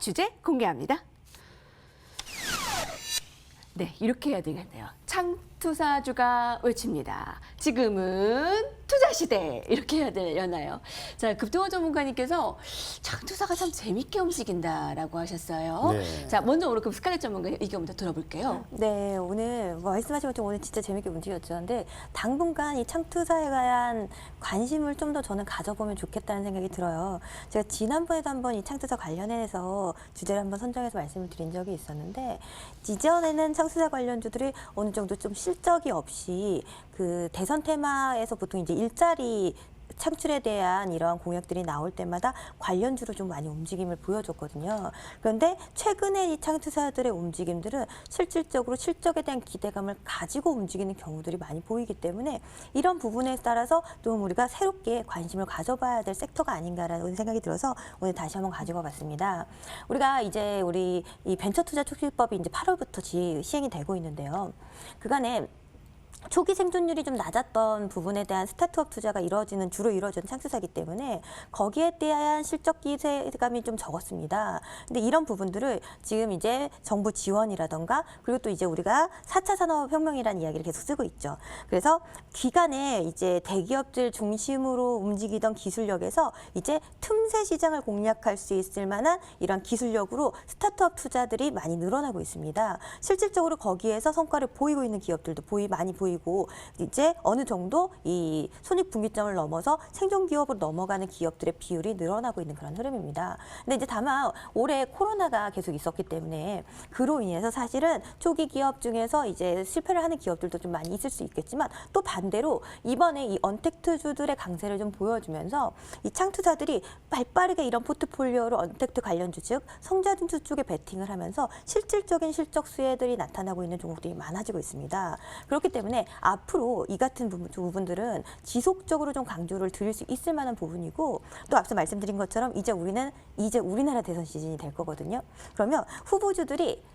주제 공개합니다. 네, 이렇게 해야 되겠네요. 창투사주가 외칩니다. 지금은 투자 시대. 이렇게 해야 되나요? 자, 급등원 전문가님께서 창투사가 참 재밌게 움직인다라고 하셨어요. 네. 자, 먼저 오늘 그럼 스칼렛 전문가 의견부터 들어볼게요. 네, 오늘 말씀하신 것처럼 오늘 진짜 재밌게 움직였죠. 근데 당분간 이 창투사에 대한 관심을 좀 더 저는 가져보면 좋겠다는 생각이 들어요. 제가 지난번에도 한번 이 창투사 관련해서 주제를 한번 선정해서 말씀을 드린 적이 있었는데, 이전에는 창투사 관련주들이 어느 정도 좀 실적이 없이 그 대선 테마에서 보통 이제 일자리 창출에 대한 이러한 공약들이 나올 때마다 관련주로 좀 많이 움직임을 보여줬거든요. 그런데 최근에 이 창투사들의 움직임들은 실질적으로 실적에 대한 기대감을 가지고 움직이는 경우들이 많이 보이기 때문에 이런 부분에 따라서 좀 우리가 새롭게 관심을 가져봐야 될 섹터가 아닌가라는 생각이 들어서 오늘 다시 한번 가지고 와봤습니다. 우리가 이제 우리 이 벤처 투자 촉진법이 이제 8월부터 시행이 되고 있는데요. 그간에 초기 생존율이 좀 낮았던 부분에 대한 스타트업 투자가 주로 이루어지는 창투사이기 때문에 거기에 대한 실적 기대감이 좀 적었습니다. 근데 이런 부분들을 지금 이제 정부 지원이라던가 그리고 또 이제 우리가 4차 산업혁명이라는 이야기를 계속 쓰고 있죠. 그래서 기간에 이제 대기업들 중심으로 움직이던 기술력에서 이제 틈새 시장을 공략할 수 있을 만한 이런 기술력으로 스타트업 투자들이 많이 늘어나고 있습니다. 실질적으로 거기에서 성과를 보이고 있는 기업들도 많이 보이고 이제 어느 정도 이 손익분기점을 넘어서 생존 기업으로 넘어가는 기업들의 비율이 늘어나고 있는 그런 흐름입니다. 근데 이제 다만 올해 코로나가 계속 있었기 때문에 그로 인해서 사실은 초기 기업 중에서 이제 실패를 하는 기업들도 좀 많이 있을 수 있겠지만 또 반대로 이번에 이 언택트주들의 강세를 좀 보여주면서 이 창투사들이 발빠르게 이런 포트폴리오로 언택트 관련주 즉 성장주 쪽에 베팅을 하면서 실질적인 실적 수혜들이 나타나고 있는 종목들이 많아지고 있습니다. 그렇기 때문에 앞으로 이 같은 부분들은 지속적으로 좀 강조를 드릴 수 있을 만한 부분이고 또 앞서 말씀드린 것처럼 이제 우리나라 대선 시즌이 될 거거든요. 그러면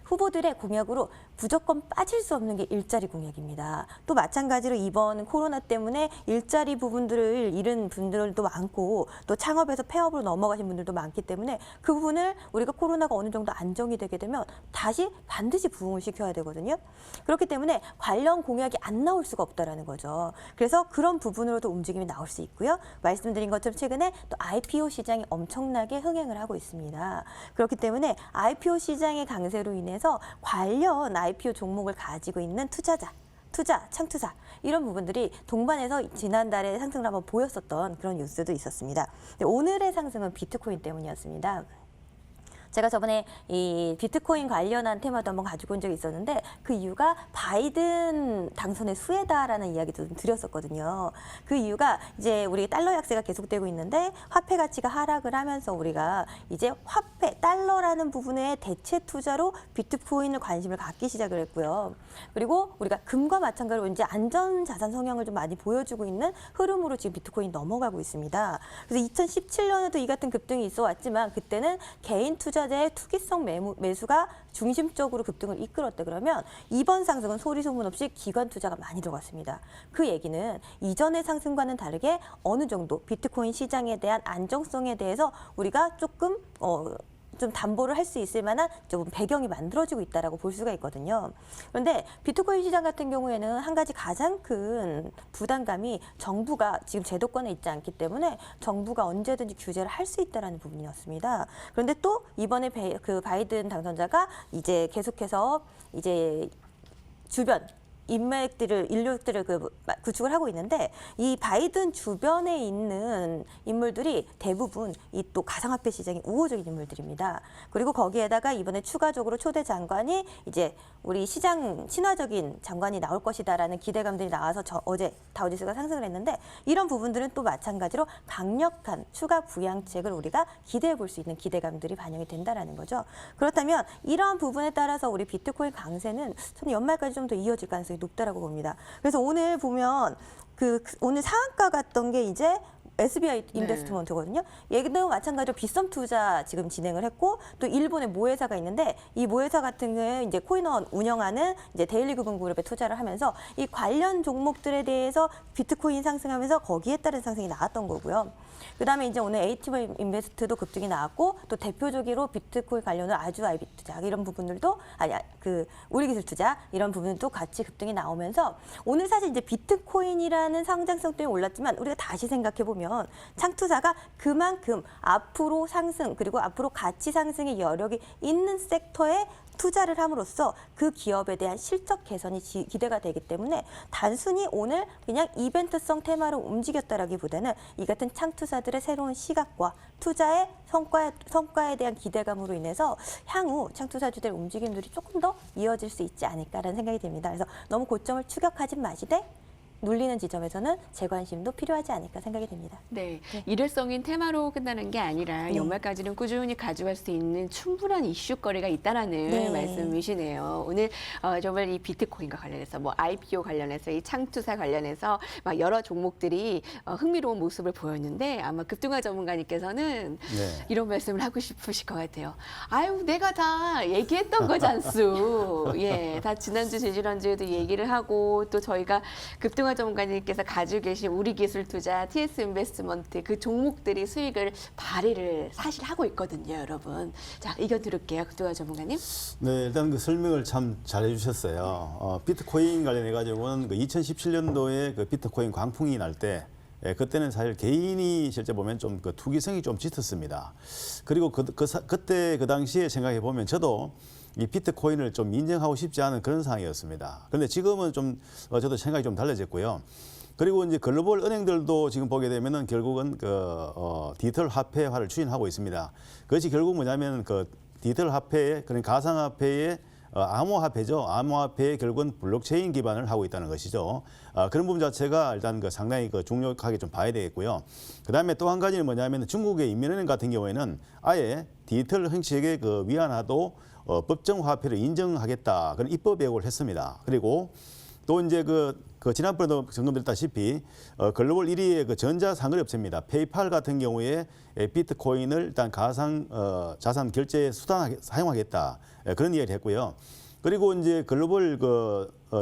후보들의 공약으로 무조건 빠질 수 없는 게 일자리 공약입니다. 또 마찬가지로 이번 코로나 때문에 일자리 부분들을 잃은 분들도 많고 또 창업에서 폐업으로 넘어가신 분들도 많기 때문에 그 부분을 우리가 코로나가 어느 정도 안정이 되게 되면 다시 반드시 부응을 시켜야 되거든요. 그렇기 때문에 관련 공약이 안 나올 수가 없다라는 거죠. 그래서 그런 부분으로도 움직임이 나올 수 있고요. 말씀드린 것처럼 최근에 또 IPO 시장이 엄청나게 흥행을 하고 있습니다. 그렇기 때문에 IPO 시장의 강세로 인해서 관련 IPO 종목을 가지고 있는 투자, 창투사 이런 부분들이 동반해서 지난달에 상승을 한번 보였었던 그런 뉴스도 있었습니다. 오늘의 상승은 비트코인 때문이었습니다. 제가 저번에 이 비트코인 관련한 테마도 한번 가지고 온 적이 있었는데 그 이유가 바이든 당선의 수혜다라는 이야기도 좀 드렸었거든요. 그 이유가 이제 우리 달러 약세가 계속되고 있는데 화폐 가치가 하락을 하면서 우리가 이제 달러라는 부분에 대체 투자로 비트코인을 관심을 갖기 시작을 했고요. 그리고 우리가 금과 마찬가지로 이제 안전 자산 성향을 좀 많이 보여주고 있는 흐름으로 지금 비트코인이 넘어가고 있습니다. 그래서 2017년에도 이 같은 급등이 있어 왔지만 그때는 개인 투자자의 투기성 매수가 중심적으로 급등을 이끌었다 그러면 이번 상승은 소리 소문 없이 기관 투자가 많이 들어갔습니다. 그 얘기는 이전의 상승과는 다르게 어느 정도 비트코인 시장에 대한 안정성에 대해서 우리가 조금 좀 담보를 할 수 있을 만한 좀 배경이 만들어지고 있다라고 볼 수가 있거든요. 그런데 비트코인 시장 같은 경우에는 한 가지 가장 큰 부담감이 정부가 지금 제도권에 있지 않기 때문에 정부가 언제든지 규제를 할 수 있다라는 부분이었습니다. 그런데 또 이번에 바이든 당선자가 이제 계속해서 이제 주변 인력들을 구축을 하고 있는데 이 바이든 주변에 있는 인물들이 대부분 이 또 가상화폐 시장이 우호적인 인물들입니다. 그리고 거기에다가 이번에 추가적으로 초대 장관이 이제 우리 시장 친화적인 장관이 나올 것이다라는 기대감들이 나와서 어제 다우지수가 상승을 했는데 이런 부분들은 또 마찬가지로 강력한 추가 부양책을 우리가 기대해 볼 수 있는 기대감들이 반영이 된다라는 거죠. 그렇다면 이러한 부분에 따라서 우리 비트코인 강세는 저는 연말까지 좀 더 이어질 가능성이 높다라고 봅니다. 그래서 오늘 보면 오늘 상한가 갔던 게 이제 SBI 인베스트먼트거든요. 얘도 마찬가지로 빗썸 투자 지금 진행을 했고 또 일본의 모회사가 있는데 이 모회사 같은 경우에 이제 코인원 운영하는 이제 데일리 금융그룹에 투자를 하면서 이 관련 종목들에 대해서 비트코인 상승하면서 거기에 따른 상승이 나왔던 거고요. 그다음에 이제 오늘 HTM 인베스트도 급등이 나왔고 또 대표적으로 비트코인 관련은 아주 아이비 투자 이런 부분들도 그 우리기술 투자 이런 부분도 같이 급등이 나오면서 오늘 사실 이제 비트코인이라는 상장성 때문에 올랐지만 우리가 다시 생각해 보면 창투사가 그만큼 앞으로 상승 그리고 앞으로 가치 상승의 여력이 있는 섹터에 투자를 함으로써 그 기업에 대한 실적 개선이 기대가 되기 때문에 단순히 오늘 그냥 이벤트성 테마로 움직였다라기보다는 이 같은 창투사들의 새로운 시각과 투자의 성과에 대한 기대감으로 인해서 향후 창투사주들의 움직임들이 조금 더 이어질 수 있지 않을까라는 생각이 듭니다. 그래서 너무 고점을 추격하지 마시되 눌리는 지점에서는 재관심도 필요하지 않을까 생각이 됩니다. 네, 일회성인 테마로 끝나는 게 아니라 연말까지는 꾸준히 가져갈 수 있는 충분한 이슈거리가 있다라는 말씀이시네요. 오늘 정말 이 비트코인과 관련해서 뭐 IPO 관련해서 이 창투사 관련해서 막 여러 종목들이 흥미로운 모습을 보였는데 아마 급등화 전문가님께서는 이런 말씀을 하고 싶으실 것 같아요. 아유, 내가 다 얘기했던 거잖수. 예, 다 지난주, 지지난주에도 얘기를 하고 또 저희가 급등화 전문가님께서 가지고 계신 우리기술투자, TS 인베스트먼트 그 종목들이 수익을 발휘를 사실 하고 있거든요, 여러분. 자, 의견 들을게요, 급등화 전문가님. 네, 일단 그 설명을 참 잘해주셨어요. 비트코인 관련해 가지고는 그 2017년도에 그 비트코인 광풍이 날 때. 그때는 사실 개인이 실제 보면 좀 그 투기성이 좀 짙었습니다. 그리고 그때 그 당시에 생각해 보면 저도 이 비트코인을 좀 인정하고 싶지 않은 그런 상황이었습니다. 그런데 지금은 좀 저도 생각이 좀 달라졌고요. 그리고 이제 글로벌 은행들도 지금 보게 되면은 결국은 디지털 화폐화를 추진하고 있습니다. 그것이 결국 뭐냐면 그 디지털 화폐에 그런 가상화폐의 암호화폐죠. 암호화폐의 결국은 블록체인 기반을 하고 있다는 것이죠. 그런 부분 자체가 일단 그 상당히 그 중요하게 좀 봐야 되겠고요. 그 다음에 또 한 가지는 뭐냐면 중국의 인민은행 같은 경우에는 아예 디지털 형식의 그 위안화도 법정 화폐를 인정하겠다. 그런 입법 예고를 했습니다. 그리고 또 이제 그 지난번에도 점검드렸다시피 글로벌 1위의 그 전자상거래 업체입니다. 페이팔 같은 경우에 비트코인을 일단 가상 자산 결제 수단 사용하겠다. 그런 이야기를 했고요. 그리고 이제 글로벌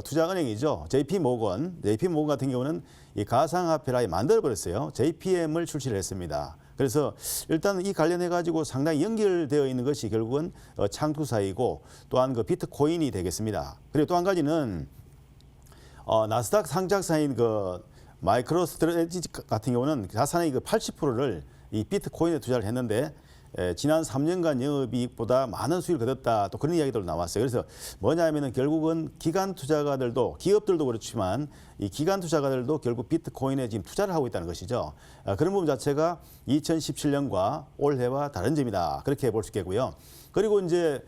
투자은행이죠. JP 모건 같은 경우는 이 가상화폐를 아예 만들어버렸어요. JPM을 출시를 했습니다. 그래서 일단 이 관련해 가지고 상당히 연결되어 있는 것이 결국은 창투사이고 또한 그 비트코인이 되겠습니다. 그리고 또 한 가지는 나스닥 상장사인 그 마이크로스트래티지 같은 경우는 자산의 그 80%를 이 비트코인에 투자를 했는데 지난 3년간 영업이익보다 많은 수익을 거뒀다. 또 그런 이야기도 나왔어요. 그래서 뭐냐면은 결국은 기관 투자가들도 기업들도 그렇지만 이 기관 투자가들도 결국 비트코인에 지금 투자를 하고 있다는 것이죠. 그런 부분 자체가 2017년과 올해와 다른 점이다. 그렇게 볼 수 있겠고요. 그리고 이제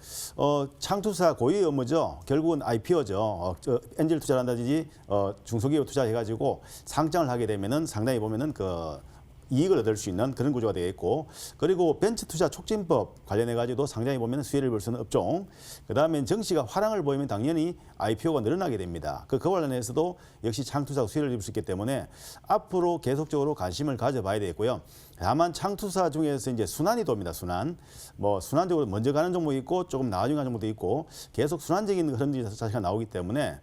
창투사 고유의 업무죠. 결국은 IPO죠. 엔젤 투자를 한다든지 중소기업 투자해가지고 상장을 하게 되면은 상당히 보면은 이익을 얻을 수 있는 그런 구조가 되겠고, 그리고 벤처 투자 촉진법 관련해 가지고도 상당히 보면 수혜를 볼 수는 업종. 그다음에 정시가 화랑을 보이면 당연히 IPO가 늘어나게 됩니다. 그 관련해서도 역시 창투사가 수혜를 입을 수 있기 때문에 앞으로 계속적으로 관심을 가져봐야 되겠고요. 다만 창투사 중에서 이제 순환이 돕니다. 순환적으로 먼저 가는 종목이 있고 조금 나중에 가는 종목도 있고 계속 순환적인 흐름들이 자체가 나오기 때문에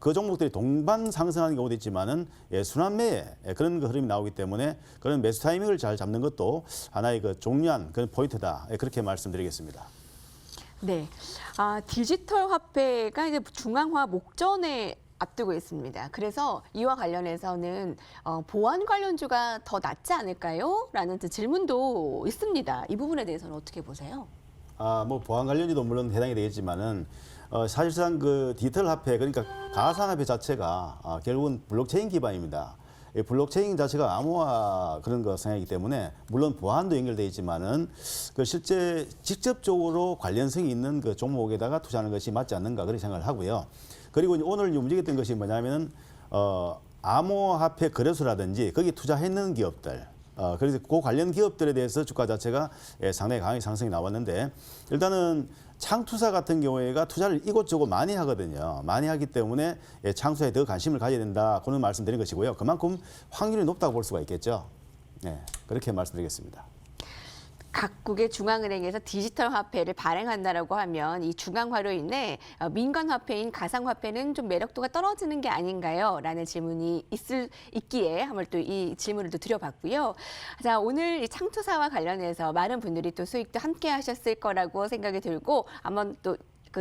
그 종목들이 동반 상승하는 경우도 있지만은 순환매에 그런 흐름이 나오기 때문에 그런 매수 타이밍을 잘 잡는 것도 하나의 그 중요한 그런 포인트다. 그렇게 말씀드리겠습니다. 네, 디지털 화폐가 이제 중앙화 목전에 앞두고 있습니다. 그래서 이와 관련해서는 보안 관련주가 더 낫지 않을까요? 라는 질문도 있습니다. 이 부분에 대해서는 어떻게 보세요? 보안 관련주도 물론 해당이 되겠지만은 사실상 그 디지털 화폐 그러니까 가상화폐 자체가 결국은 블록체인 기반입니다. 이 블록체인 자체가 암호화 그런 거 성향이기 때문에 물론 보안도 연결되어 있지만은 그 실제 직접적으로 관련성이 있는 그 종목에다가 투자하는 것이 맞지 않는가 그렇게 생각을 하고요. 그리고 오늘 움직였던 것이 뭐냐면은 암호화폐 거래소라든지 거기 투자했는 기업들 그래서 그 관련 기업들에 대해서 주가 자체가 상당히 강하게 상승이 나왔는데 일단은 창투사 같은 경우에가 투자를 이곳저곳 많이 하거든요. 많이 하기 때문에 창투사에 더 관심을 가져야 된다. 그런 말씀드린 것이고요. 그만큼 확률이 높다고 볼 수가 있겠죠. 네, 그렇게 말씀드리겠습니다. 각국의 중앙은행에서 디지털 화폐를 발행한다라고 하면 이 중앙화로 인해 민간 화폐인 가상 화폐는 좀 매력도가 떨어지는 게 아닌가요? 라는 질문이 있기에 한번 또 이 질문을 또 드려봤고요. 자, 오늘 이 창투사와 관련해서 많은 분들이 또 수익도 함께 하셨을 거라고 생각이 들고 한번 또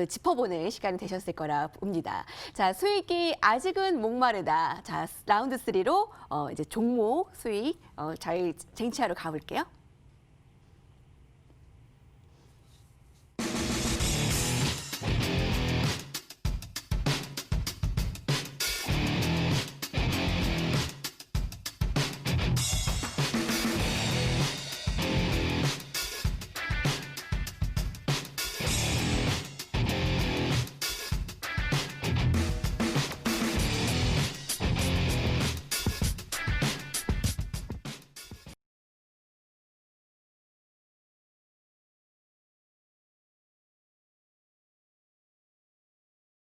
짚어보는 시간이 되셨을 거라 봅니다. 자, 수익이 아직은 목마르다. 자, 라운드 3로 이제 종목 수익 저희 쟁취하러 가볼게요.